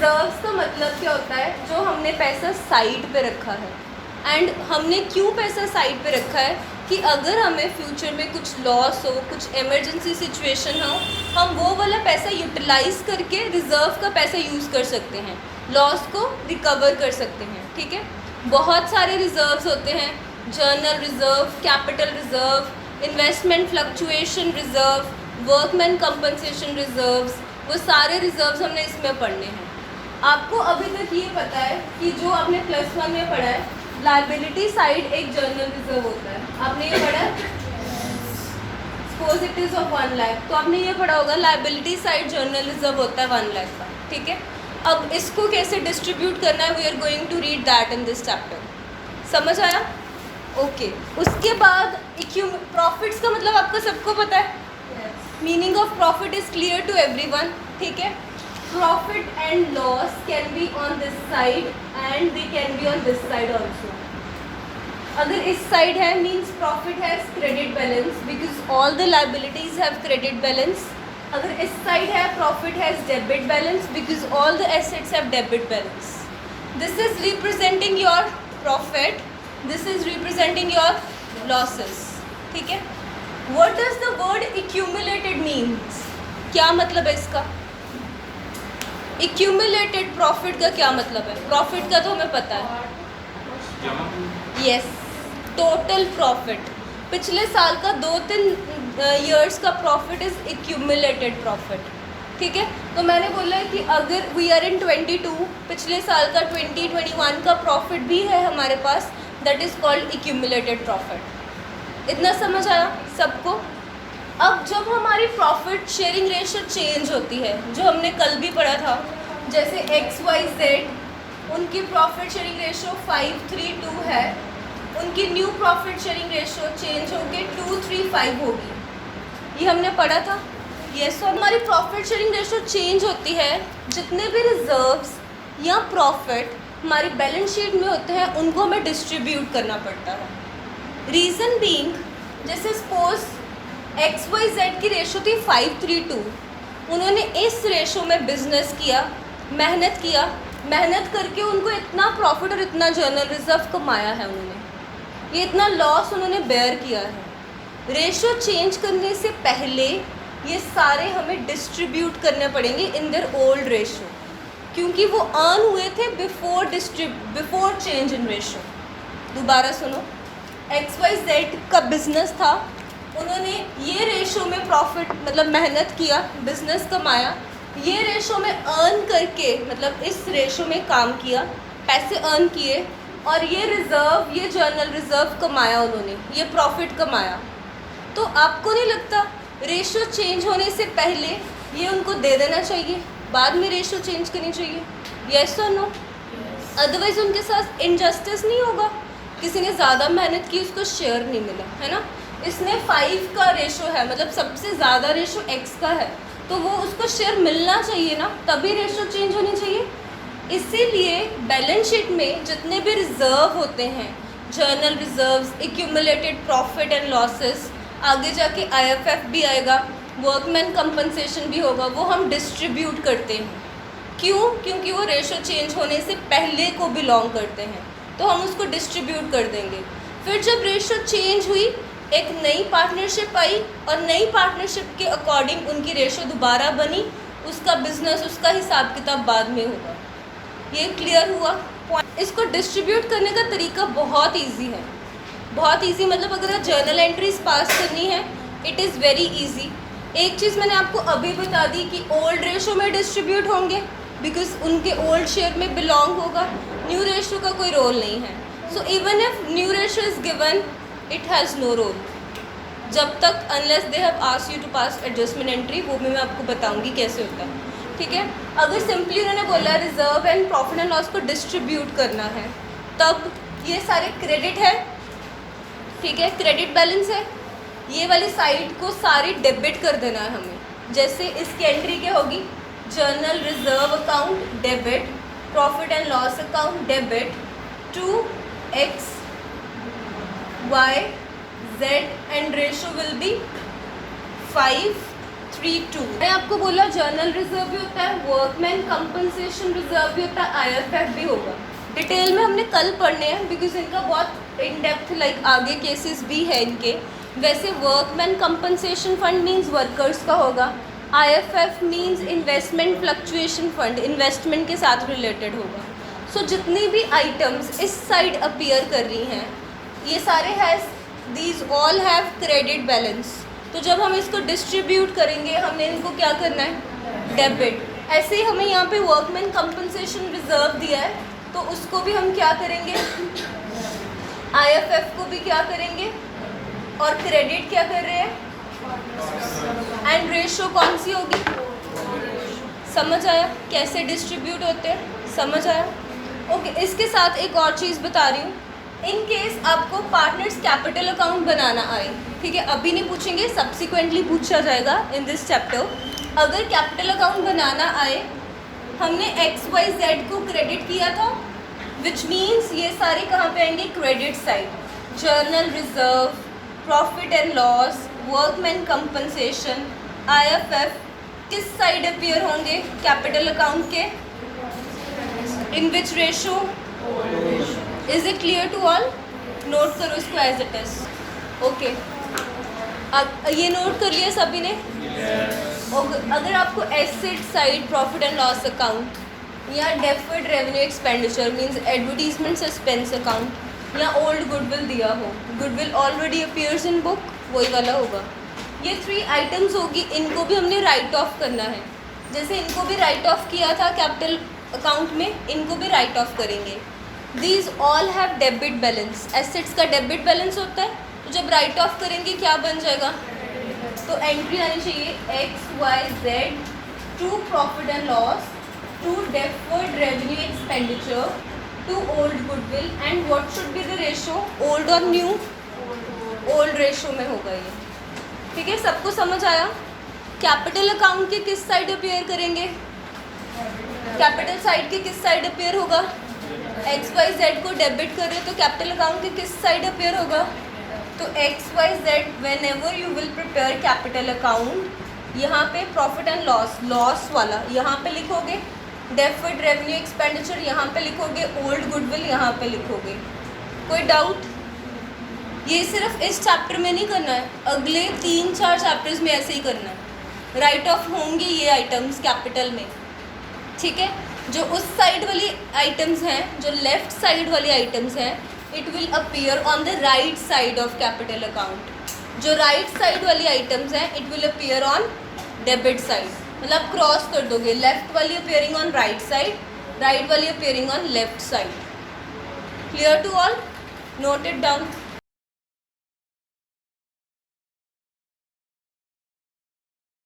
Reserves का मतलब क्या होता है, जो हमने पैसा साइड पे रखा है। एंड हमने क्यों पैसा साइड पे रखा है कि अगर हमें फ्यूचर में कुछ लॉस हो, कुछ इमरजेंसी सिचुएशन हो, हम वो वाला पैसा यूटिलाइज करके रिजर्व का पैसा यूज़ कर सकते हैं, लॉस को रिकवर कर सकते हैं। ठीक है, बहुत सारे रिजर्व्स होते हैं, journal reserve, capital reserve, investment fluctuation reserve, workman compensation reserves, वो सारे रिजर्व्स हमने इसमें पढ़ने हैं। आपको अभी तक ये पता है कि जो आपने +1 में पढ़ा है, लायबिलिटी साइड एक जर्नल रिजर्व होता है, आपने ये पढ़ा है, suppose it is of 1 lakh, तो आपने ये पढ़ा होगा लायबिलिटी साइड जर्नल रिजर्व होता है 1 लाख का। ठीक है, अब इसको कैसे डिस्ट्रीब्यूट करना है, we are going to read that in this chapter. समझ आया? ओके। उसके बाद प्रॉफिट्स का मतलब आपका सबको पता है, meaning of profit is clear to everyone. ठीक है, profit and loss can be on this side and they can be on this side also. अगर इस साइड है means profit has credit balance because all the liabilities have credit balance. अगर इस side है profit has debit balance because all the assets have debit balance. This is representing your profit, this is representing your losses. ठीक है, what does the word accumulated means, क्या मतलब है इसका? Accumulated profit का क्या मतलब है? प्रॉफिट का तो हमें पता है, यस, टोटल प्रॉफिट, पिछले साल का 2-3 ईयर्स का प्रॉफिट इज एक्यूमुलेटेड प्रॉफिट। ठीक है, तो मैंने बोला है कि अगर वी आर इन 22, पिछले साल का 2021 का प्रॉफिट भी है हमारे पास, that is called accumulated profit. इतना समझ आया सबको? अब जब हमारी प्रॉफिट शेयरिंग रेशियो चेंज होती है, जो हमने कल भी पढ़ा था, जैसे XYZ, उनकी प्रॉफिट शेयरिंग रेशियो 5:3:2 है, उनकी new profit sharing ratio change होकर 2:3:5 होगी, ये हमने पढ़ा था। यस, और हमारी प्रॉफिट शेयरिंग रेशियो चेंज होती है, जितने भी रिजर्व्स या प्रॉफिट हमारी बैलेंस शीट में होते हैं उनको हमें डिस्ट्रीब्यूट करना पड़ता है। रीज़न बीइंग, जैसे सपोज XYZ की रेशो थी 5:3:2, उन्होंने इस रेशो में बिजनेस किया, मेहनत करके उनको इतना प्रॉफिट और इतना जर्नल रिजर्व कमाया है उन्होंने, ये इतना लॉस उन्होंने बेयर किया है। रेशो चेंज करने से पहले ये सारे हमें डिस्ट्रीब्यूट करने पड़ेंगे इन देयर ओल्ड रेशो, क्योंकि वो अर्न हुए थे बिफोर चेंज इन रेशो। दोबारा सुनो, XYZ का बिजनेस था, उन्होंने ये रेशो में प्रॉफिट मतलब मेहनत किया, बिजनेस कमाया, ये रेशो में अर्न करके मतलब इस रेशो में काम किया, पैसे अर्न किए, और ये रिज़र्व, ये जर्नल रिज़र्व कमाया उन्होंने, ये प्रॉफिट कमाया। तो आपको नहीं लगता रेशो चेंज होने से पहले ये उनको दे देना चाहिए, बाद में रेशो चेंज करनी चाहिए? यस और नो? अदरवाइज उनके साथ इनजस्टिस नहीं होगा, किसी ने ज़्यादा मेहनत की, उसको शेयर नहीं मिला, है ना? इसने 5 का रेशो है, मतलब सबसे ज़्यादा रेशो X का है, तो वो उसको शेयर मिलना चाहिए ना, तभी रेशो चेंज होनी चाहिए। इसीलिए बैलेंस शीट में जितने भी रिजर्व होते हैं, journal reserves, accumulated profit and losses, आगे जाके IFF भी आएगा, वर्कमैन कंपनसेशन भी होगा, वो हम डिस्ट्रीब्यूट करते हैं। क्यों? क्योंकि वो रेशो चेंज होने से पहले को बिलोंग करते हैं, तो हम उसको डिस्ट्रीब्यूट कर देंगे। फिर जब रेशो चेंज हुई, एक नई पार्टनरशिप आई, और नई पार्टनरशिप के अकॉर्डिंग उनकी रेशो दोबारा बनी, उसका बिजनेस, उसका हिसाब किताब बाद में होगा। ये क्लियर हुआ? इसको डिस्ट्रीब्यूट करने का तरीका बहुत इजी है, बहुत इजी, मतलब अगर जर्नल एंट्रीज पास करनी है, इट इज़ वेरी इजी। एक चीज़ मैंने आपको अभी बता दी कि ओल्ड रेशो में डिस्ट्रीब्यूट होंगे बिकॉज उनके ओल्ड शेयर में बिलोंग होगा, न्यू रेशो का कोई रोल नहीं है। So even if new ratio is given, it has no role, जब तक unless they have asked you to pass adjustment entry, वो भी मैं आपको बताऊंगी कैसे होता है। ठीक है, अगर सिंपली उन्होंने बोला reserve and profit and loss को डिस्ट्रीब्यूट करना है, तब ये सारे क्रेडिट है, ठीक है, क्रेडिट बैलेंस है, ये वाली साइड को सारी डेबिट कर देना है हमें। जैसे इसकी एंट्री क्या होगी, journal reserve account debit, profit and loss account debit to X, Y, Z and ratio will be 5, 3.2 मैं आपको बोला जर्नल रिजर्व भी होता है, वर्कमैन कंपनसेशन रिजर्व भी होता है, IFF भी होगा। डिटेल में हमने कल पढ़ने हैं बिकॉज इनका बहुत इन डेप्थ लाइक आगे केसेस भी है इनके। वैसे workman compensation fund means workers का होगा, IFF means investment fluctuation fund, investment के साथ रिलेटेड होगा। सो जितनी भी आइटम्स इस साइड अपीयर कर रही हैं ये सारे has these all have credit balance. तो जब हम इसको डिस्ट्रीब्यूट करेंगे हमने इनको क्या करना है, डेबिट। ऐसे ही हमें यहाँ पे वर्कमैन कंपनसेशन रिजर्व दिया है तो उसको भी हम क्या करेंगे, IFF को भी क्या करेंगे और क्रेडिट क्या कर रहे हैं, एंड रेशो कौन सी होगी, समझ आया कैसे डिस्ट्रीब्यूट होते हैं, समझ आया। ओके, इसके साथ एक और चीज़ बता रही हूँ, इन केस आपको पार्टनर्स कैपिटल अकाउंट बनाना आए, ठीक है, अभी नहीं पूछेंगे, सब्सिक्वेंटली पूछा जाएगा इन दिस चैप्टर। अगर कैपिटल अकाउंट बनाना आए, हमने XYZ को क्रेडिट किया था, विच मीन्स ये सारे कहाँ पे आएंगे, credit side. General reserve, profit and loss, workman compensation, IFF किस साइड अपीयर होंगे, कैपिटल अकाउंट के। In which ratio, is it clear to all? Note करो इसको एज इट इज। ओके, अब ये नोट कर लिया सभी ने? अगर आपको asset side profit and loss account या deferred revenue expenditure means advertisement suspense account या ओल्ड गुडविल दिया हो, goodwill already appears in book, वही वाला होगा। ये 3 आइटम्स होगी, इनको भी हमने राइट ऑफ करना है। जैसे इनको भी राइट ऑफ किया था कैपिटल अकाउंट में, इनको भी राइट ऑफ करेंगे। These all have debit balance, assets का डेबिट बैलेंस होता है, तो जब राइट ऑफ करेंगे क्या बन जाएगा, तो एंट्री आनी चाहिए XYZ to profit and loss, to deferred revenue expenditure, to old goodwill, and what should be the ratio, old और न्यू, ओल्ड रेशो में होगा ये, ठीक है। सबको समझ आया? कैपिटल अकाउंट के किस साइड अपीयर करेंगे, कैपिटल साइड के किस साइड अपीयर होगा, XYZ को डेबिट कर रहे हो तो कैपिटल अकाउंट के किस साइड अपीयर होगा, तो XYZ when ever you will prepare capital account, यहाँ पे प्रॉफिट एंड लॉस, लॉस वाला यहाँ पे लिखोगे, डेफर्ड रेवेन्यू एक्सपेंडिचर यहाँ पे लिखोगे, ओल्ड गुडविल यहाँ पे लिखोगे। कोई डाउट? ये सिर्फ इस चैप्टर में नहीं करना है, अगले 3-4 चैप्टर्स में ऐसे ही करना है। राइट ऑफ होंगे ये आइटम्स कैपिटल में, ठीक है। जो उस साइड वाली आइटम्स हैं, जो लेफ्ट साइड वाली आइटम्स हैं, it will appear on the right side of capital account. जो राइट साइड वाली आइटम्स हैं it will appear on debit side, मतलब क्रॉस कर दोगे, लेफ्ट वाली appearing on right side, right वाली appearing on left side. Clear to all? Note it down.